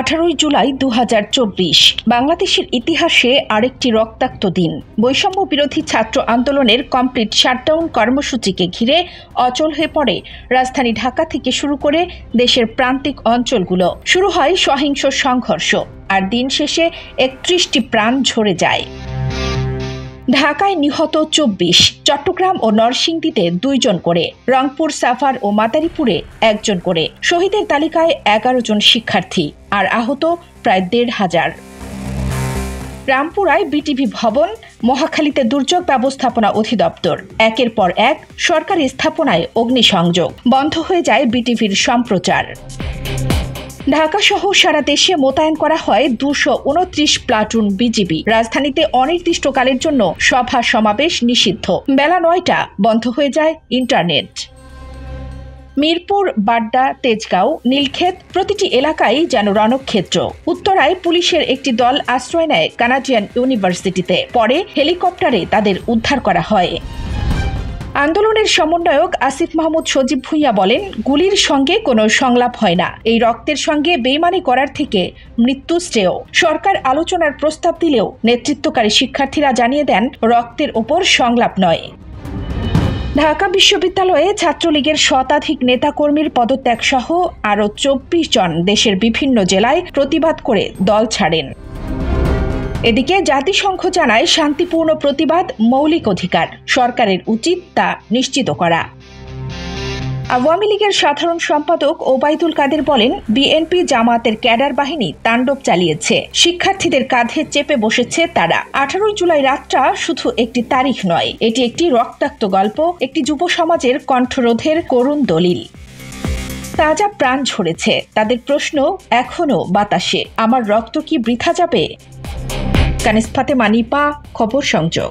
18 জুলাই 2024 বাংলাদেশের ইতিহাসে আরেকটি রক্তাক্ত দিন। বৈষম্য বিরোধী ছাত্র আন্দোলনের কমপ্লিট শাটডাউন কর্মসূচিকে ঘিরে অচল হয়ে পড়ে রাজধানী ঢাকা থেকে শুরু করে দেশের প্রান্তিক অঞ্চলগুলো। শুরু হয় সহিংস সংঘর্ষ, আর দিন শেষে 31টি প্রাণ ঝরে যায়। ঢাকায় নিহত 24, চট্টগ্রাম ও নরসিংদীতে 2 জন করে, রংপুর, সাভার ও মাদারীপুরে 1 জন করে। শহীদের তালিকায় 11 জন শিক্ষার্থী, আর আহত প্রায় 1,500। রামপুরায় বিটিভি ভবন, মহাখালীতে দুর্যোগ ব্যবস্থাপনা অধিদপ্তর, একের পর এক সরকারি স্থাপনায় অগ্নিসংযোগ, বন্ধ হয়ে যায় বিটিভির সম্প্রচার। ঢাকা সহ সারা দেশে মোতায়েন করা হয় 229 প্লাটুন বিজিবি। রাজধানীতে অনির্দিষ্টকালের জন্য সভা সমাবেশ নিষিদ্ধ। বেলা 9টা বন্ধ হয়ে যায় ইন্টারনেট। মিরপুর, বাড্ডা, তেজগাঁও, নীলক্ষেত প্রতিটি এলাকায় যেন রণক্ষেত্র। উত্তরায় পুলিশের একটি দল আশ্রয় নেয় কানাডিয়ান ইউনিভার্সিটিতে। পরে হেলিকপ্টারে তাদের উদ্ধার করা হয়। আন্দোলনের সমন্বয়ক আসিফ মাহমুদ সজীব ভুঁইয়া বলেন, গুলির সঙ্গে কোনো সংলাপ হয় না। এই রক্তের সঙ্গে বেইমানি করার থেকে মৃত্যু শ্রেয়। সরকার আলোচনার প্রস্তাব দিলেও নেতৃত্বকারী শিক্ষার্থীরা জানিয়ে দেন, রক্তের ওপর সংলাপ নয়। ঢাকা বিশ্ববিদ্যালয়ে ছাত্রলীগের শতাধিক নেতাকর্মীর পদত্যাগ সহ আরও 24 জন দেশের বিভিন্ন জেলায় প্রতিবাদ করে দল ছাড়েন। এদিকে জাতিসংঘ জানায়, শান্তিপূর্ণ প্রতিবাদ মৌলিক অধিকার, সরকারের উচিত তা নিশ্চিত করা। আওয়ামী লীগের সাধারণ সম্পাদক ওবায়দুল কাদের বলেন, বিএনপি জামাতের ক্যাডার বাহিনী তাণ্ডব চালিয়েছে, শিক্ষার্থীদের কাঁধে চেপে বসেছে তারা। 18 জুলাই রাতটা শুধু একটি তারিখ নয়, এটি একটি রক্তাক্ত গল্প, একটি যুব সমাজের কণ্ঠরোধের করুণ দলিল। তাজা প্রাণ ঝরেছে, তাদের প্রশ্ন এখনো বাতাসে, আমার রক্ত কি বৃথা যাবে? কানিস ফাতেমা, নিপা, খবর সংযোগ।